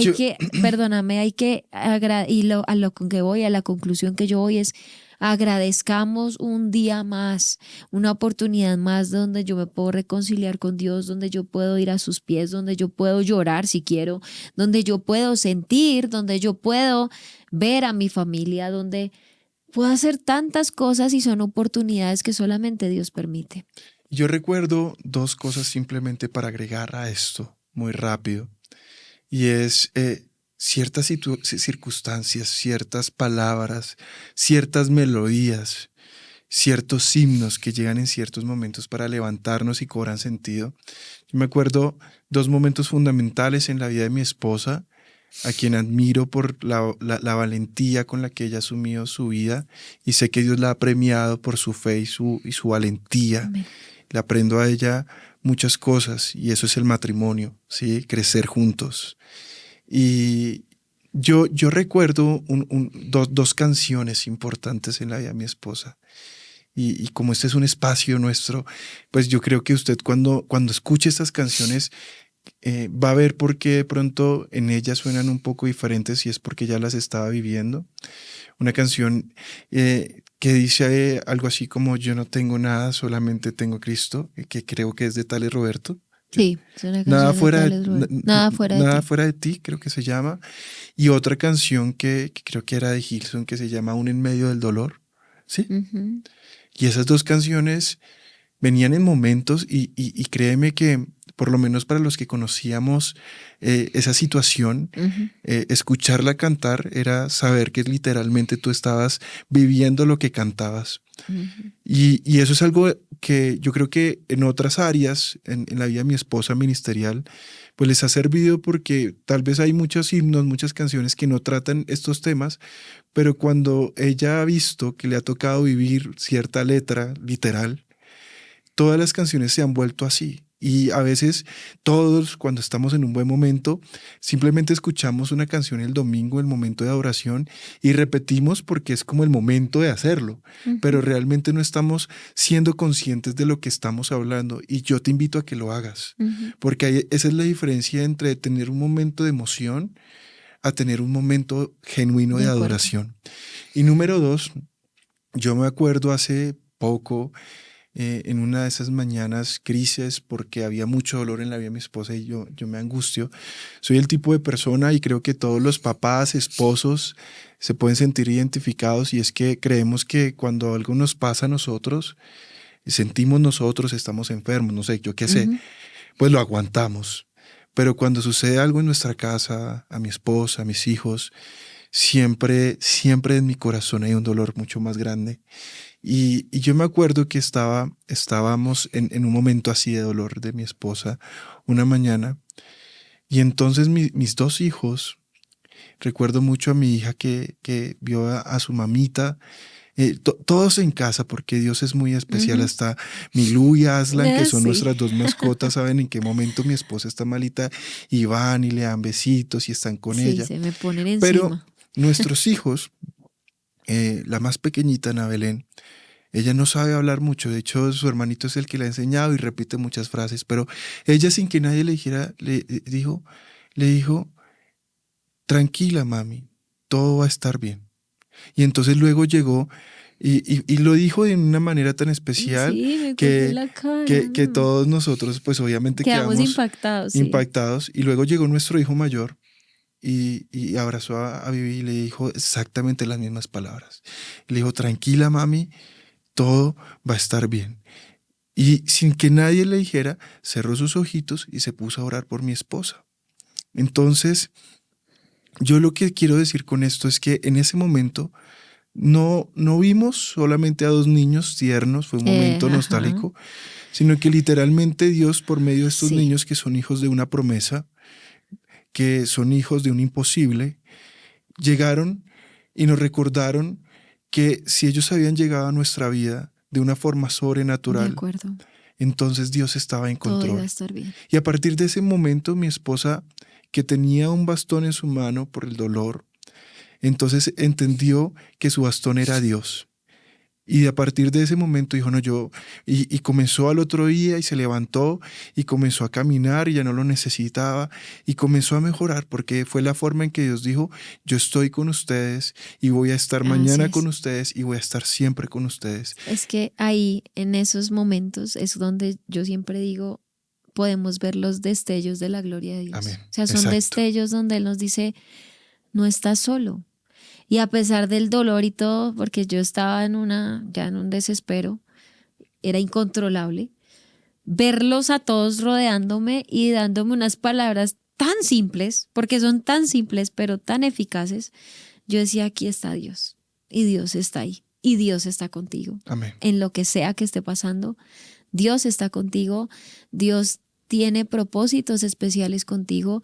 la conclusión que yo voy es, agradezcamos un día más, una oportunidad más donde yo me puedo reconciliar con Dios, donde yo puedo ir a sus pies, donde yo puedo llorar si quiero, donde yo puedo sentir, donde yo puedo ver a mi familia, donde puedo hacer tantas cosas y son oportunidades que solamente Dios permite. Yo recuerdo dos cosas simplemente para agregar a esto muy rápido, y es ciertas circunstancias, ciertas palabras, ciertas melodías, ciertos himnos que llegan en ciertos momentos para levantarnos y cobran sentido. Yo me acuerdo dos momentos fundamentales en la vida de mi esposa, a quien admiro por la valentía con la que ella ha asumido su vida, y sé que Dios la ha premiado por su fe y su valentía. Amén. Le aprendo a ella muchas cosas, y eso es el matrimonio, ¿sí? Crecer juntos. Y yo recuerdo dos canciones importantes en la vida de mi esposa. Y como este es un espacio nuestro, pues yo creo que usted cuando escuche estas canciones va a ver por qué de pronto en ellas suenan un poco diferentes, y es porque ya las estaba viviendo. Una canción que dice algo así como yo no tengo nada, solamente tengo a Cristo, que creo que es de Tales Roberto. Sí, es una Nada canción de fuera Tales Roberto. Nada fuera de nada ti. fuera de ti, creo que se llama. Y otra canción que creo que era de Gilson, que se llama Aún en medio del dolor. ¿Sí? Ujú. Y esas dos canciones venían en momentos y créeme que por lo menos para los que conocíamos esa situación, Ujú. escucharla cantar era saber que literalmente tú estabas viviendo lo que cantabas. Ujú. Y eso es algo que yo creo que en otras áreas, en la vida de mi esposa ministerial, pues les ha servido, porque tal vez hay muchos himnos, muchas canciones que no tratan estos temas, pero cuando ella ha visto que le ha tocado vivir cierta letra literal, todas las canciones se han vuelto así. Y a veces todos, cuando estamos en un buen momento, simplemente escuchamos una canción el domingo, el momento de adoración, y repetimos porque es como el momento de hacerlo, pero Ujú. realmente no estamos siendo conscientes de lo que estamos hablando. Y yo te invito a que lo hagas, Ujú. porque esa es la diferencia entre tener un momento de emoción a tener un momento genuino De de acuerdo. adoración. Y número dos, yo me acuerdo hace poco, en una de esas mañanas grises, porque había mucho dolor en la vida de mi esposa y yo me angustio. Soy el tipo de persona, y creo que todos los papás, esposos, se pueden sentir identificados, y es que creemos que cuando algo nos pasa a nosotros, sentimos nosotros, estamos enfermos, no sé, yo qué sé, Ujú. pues lo aguantamos. Pero cuando sucede algo en nuestra casa, a mi esposa, a mis hijos, siempre en mi corazón hay un dolor mucho más grande. Y yo me acuerdo que estábamos en un momento así de dolor de mi esposa una mañana, y entonces mis dos hijos, recuerdo mucho a mi hija que vio a su mamita, todos en casa, porque Dios es muy especial, Ujú. hasta Milú y Aslan, que son Sí. nuestras dos mascotas, saben en qué momento mi esposa está malita, y van y le dan besitos y están con Sí, ella. se me ponen Pero encima. nuestros hijos, la más pequeñita, Ana Belén, ella no sabe hablar mucho. De hecho, su hermanito es el que le ha enseñado y repite muchas frases, pero ella, sin que nadie le dijera, le dijo, tranquila, mami, todo va a estar bien. Y entonces luego llegó y lo dijo de una manera tan especial Sí, me cogió que, la cara, que ¿no? todos nosotros pues obviamente Quedamos quedamos impactados, sí. impactados. Y luego llegó nuestro hijo mayor y abrazó a Vivi y le dijo exactamente las mismas palabras. Le dijo, tranquila, mami, todo va a estar bien. Y sin que nadie le dijera, cerró sus ojitos y se puso a orar por mi esposa. Entonces, yo lo que quiero decir con esto es que en ese momento no vimos solamente a dos niños tiernos, fue un momento Ajá. nostálgico, sino que literalmente Dios, por medio de estos Sí. niños que son hijos de una promesa, que son hijos de un imposible, llegaron y nos recordaron que si ellos habían llegado a nuestra vida de una forma De sobrenatural, acuerdo. entonces Dios estaba en Todo iba a control. estar bien. Y a partir de ese momento, mi esposa, que tenía un bastón en su mano por el dolor, entonces entendió que su bastón era Dios. Y a partir de ese momento dijo, no, y comenzó al otro día y se levantó y comenzó a caminar y ya no lo necesitaba y comenzó a mejorar, porque fue la forma en que Dios dijo, yo estoy con ustedes y voy a estar Así mañana con es. ustedes y voy a estar siempre con ustedes. Es que ahí, en esos momentos, es donde yo siempre digo, podemos ver los destellos de la gloria de Dios. Amén. O sea, son Exacto. destellos donde Él nos dice, no estás solo. Y a pesar del dolor y todo, porque yo estaba ya en un desespero, era incontrolable, verlos a todos rodeándome y dándome unas palabras tan simples, porque son tan simples, pero tan eficaces, yo decía, aquí está Dios. Y Dios está ahí. y Dios está contigo. Amén. En lo que sea que esté pasando, Dios está contigo, Dios tiene propósitos especiales contigo,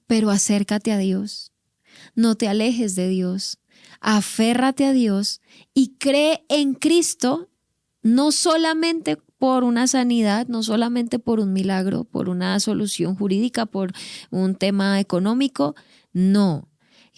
pero acércate a Dios, no te alejes de Dios, aférrate a Dios y cree en Cristo, no solamente por una sanidad, no solamente por un milagro, por una solución jurídica, por un tema económico, no.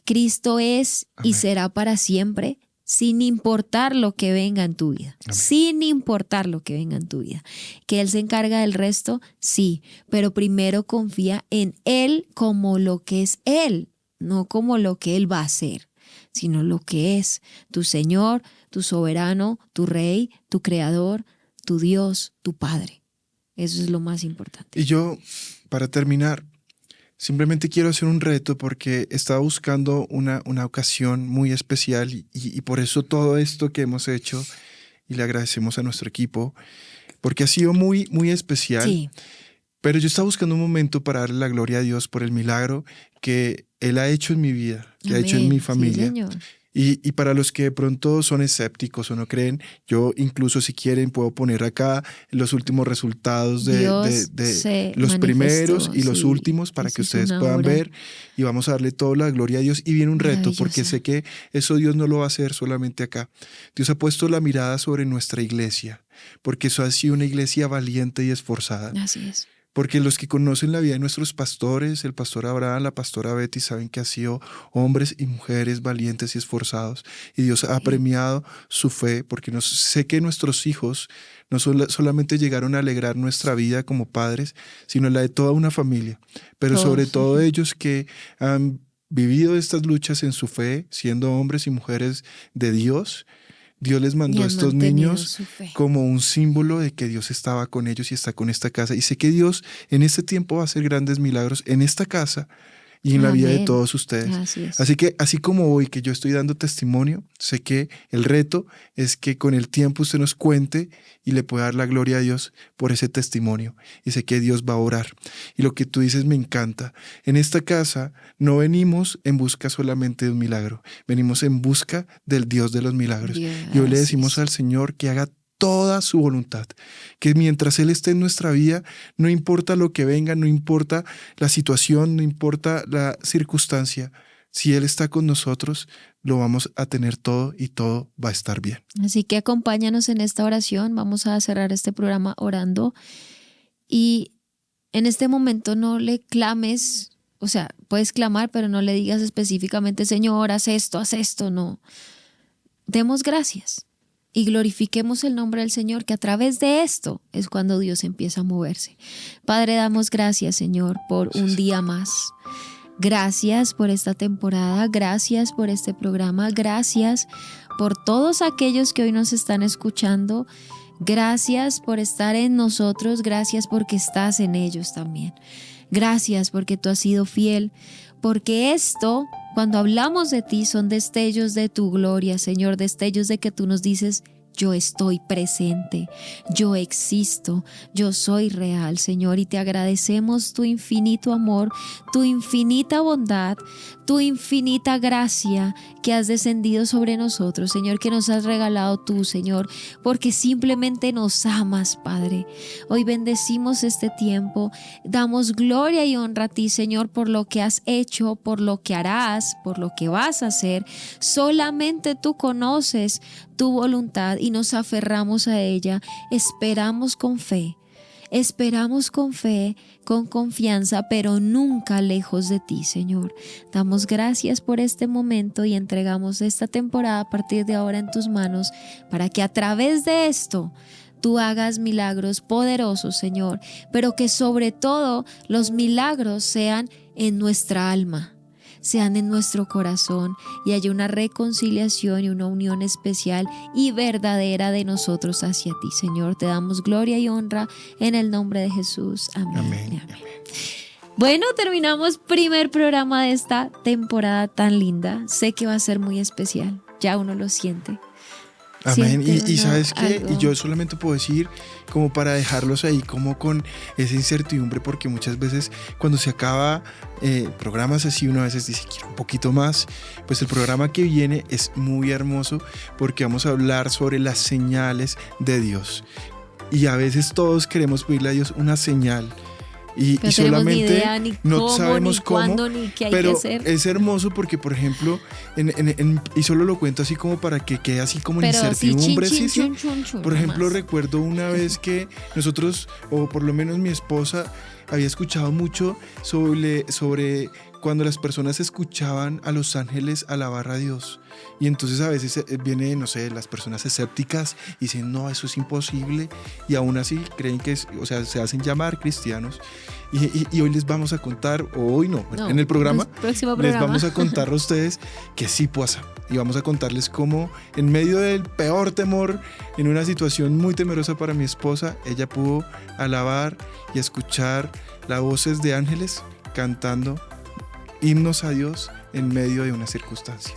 Cristo es y Amén. será para siempre, sin importar lo que venga en tu vida, Amén. sin importar lo que venga en tu vida. Que Él se encarga del resto, sí, pero primero confía en Él como lo que es Él, no como lo que Él va a hacer, sino lo que es tu Señor, tu soberano, tu Rey, tu Creador, tu Dios, tu Padre. Eso es lo más importante. Y yo, para terminar, simplemente quiero hacer un reto porque estaba buscando una ocasión muy especial y por eso todo esto que hemos hecho, y le agradecemos a nuestro equipo, porque ha sido muy, muy especial. Sí. Pero yo estaba buscando un momento para darle la gloria a Dios por el milagro que Él ha hecho en mi vida, que ha hecho en mi familia. Sí, Señor. Y para los que de pronto son escépticos o no creen, yo incluso si quieren puedo poner acá los últimos resultados de los primeros y los últimos para que ustedes puedan ver, y vamos a darle toda la gloria a Dios. Y viene un reto porque sé que eso Dios no lo va a hacer solamente acá. Dios ha puesto la mirada sobre nuestra iglesia, porque eso ha sido una iglesia valiente y esforzada. Así es. Porque los que conocen la vida de nuestros pastores, el pastor Abraham, la pastora Betty, saben que han sido hombres y mujeres valientes y esforzados. Y Dios ha premiado su fe, porque sé que nuestros hijos no solamente llegaron a alegrar nuestra vida como padres, sino la de toda una familia. Pero sobre todo ellos que han vivido estas luchas en su fe, siendo hombres y mujeres de Dios, Dios les mandó a estos niños como un símbolo de que Dios estaba con ellos y está con esta casa. Y sé que Dios en este tiempo va a hacer grandes milagros en esta casa y en la vida de todos ustedes. Así que así como hoy que yo estoy dando testimonio, sé que el reto es que con el tiempo usted nos cuente y le pueda dar la gloria a Dios por ese testimonio. Y sé que Dios va a orar. Y lo que tú dices me encanta. En esta casa no venimos en busca solamente de un milagro, venimos en busca del Dios de los milagros. Y hoy le decimos al Señor que haga toda su voluntad, que mientras Él esté en nuestra vida, no importa lo que venga, no importa la situación, no importa la circunstancia, si Él está con nosotros, lo vamos a tener todo y todo va a estar bien. Así que acompáñanos en esta oración, vamos a cerrar este programa orando y en este momento no le clames, o sea, puedes clamar, pero no le digas específicamente, Señor, haz esto, no. Demos gracias. Y glorifiquemos el nombre del Señor, que a través de esto es cuando Dios empieza a moverse. Padre, damos gracias, Señor, por un día más. Gracias por esta temporada, gracias por este programa, gracias por todos aquellos que hoy nos están escuchando. Gracias por estar en nosotros, gracias porque estás en ellos también. Gracias porque tú has sido fiel, porque esto, cuando hablamos de ti, son destellos de tu gloria, Señor, destellos de que tú nos dices, yo estoy presente, yo existo, yo soy real, Señor, y te agradecemos tu infinito amor, tu infinita bondad, tu infinita gracia que has descendido sobre nosotros, Señor, que nos has regalado tú, Señor, porque simplemente nos amas, Padre. Hoy bendecimos este tiempo, damos gloria y honra a ti, Señor, por lo que has hecho, por lo que harás, por lo que vas a hacer. Solamente tú conoces tu voluntad y nos aferramos a ella. Esperamos con fe, con confianza, pero nunca lejos de ti, Señor. Damos gracias por este momento y entregamos esta temporada a partir de ahora en tus manos para que a través de esto tú hagas milagros poderosos, Señor, pero que sobre todo los milagros sean en nuestra alma, sean en nuestro corazón y haya una reconciliación y una unión especial y verdadera de nosotros hacia ti, Señor. Te damos gloria y honra en el nombre de Jesús. Amén. Amén. Amén. Bueno, terminamos primer programa de esta temporada tan linda. Sé que va a ser muy especial, ya uno lo siente. Amén. siente Y uno sabes qué, algo. y yo solamente puedo decir, como para dejarlos ahí, como con esa incertidumbre, porque muchas veces cuando se acaba programas así, uno a veces dice, quiero un poquito más. Pues el programa que viene es muy hermoso, porque vamos a hablar sobre las señales de Dios. Y a veces todos queremos pedirle a Dios una señal. Y Pero tenemos solamente ni idea, ni no cómo, sabemos ni cómo, cuándo, ni qué hay pero que hacer. es hermoso porque, por ejemplo, y solo lo cuento así como para que quede así como en Pero sí, incertidumbre. chin, Sí. chun, chun, chun, Por nada ejemplo, más. recuerdo una vez que nosotros, o por lo menos mi esposa, había escuchado mucho sobre cuando las personas escuchaban a los ángeles alabar a Dios. Y entonces a veces vienen, no sé, las personas escépticas y dicen, no, eso es imposible. Y aún así creen que o sea, se hacen llamar cristianos. Y hoy les vamos a contar, o hoy no, en el programa, Próximo les programa. vamos a contar a ustedes que sí pasa. Y vamos a contarles cómo en medio del peor temor, en una situación muy temerosa para mi esposa, ella pudo alabar y escuchar las voces de ángeles cantando himnos a Dios en medio de una circunstancia.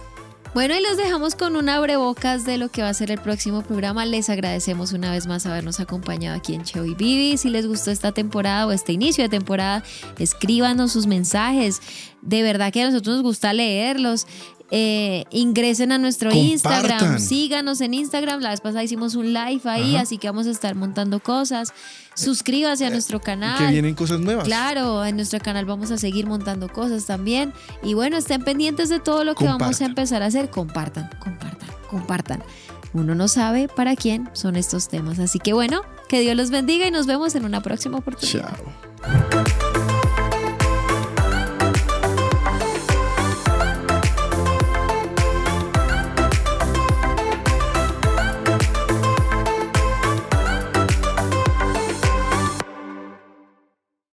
Bueno, y los dejamos con un abrebocas de lo que va a ser el próximo programa. Les agradecemos una vez más habernos acompañado aquí en Cheo y Vivi. Si les gustó esta temporada o este inicio de temporada, escríbanos sus mensajes. De verdad que a nosotros nos gusta leerlos. Ingresen a nuestro Compartan. Instagram, síganos en Instagram. La vez pasada hicimos un live ahí, Ajá. así que vamos a estar montando cosas. Suscríbase a nuestro canal. Que vienen cosas nuevas. Claro, en nuestro canal vamos a seguir montando cosas también. Y bueno, estén pendientes de todo lo que vamos a Compartan. empezar a hacer. Compartan. Uno no sabe para quién son estos temas. Así que bueno, que Dios los bendiga y nos vemos en una próxima oportunidad. Chao.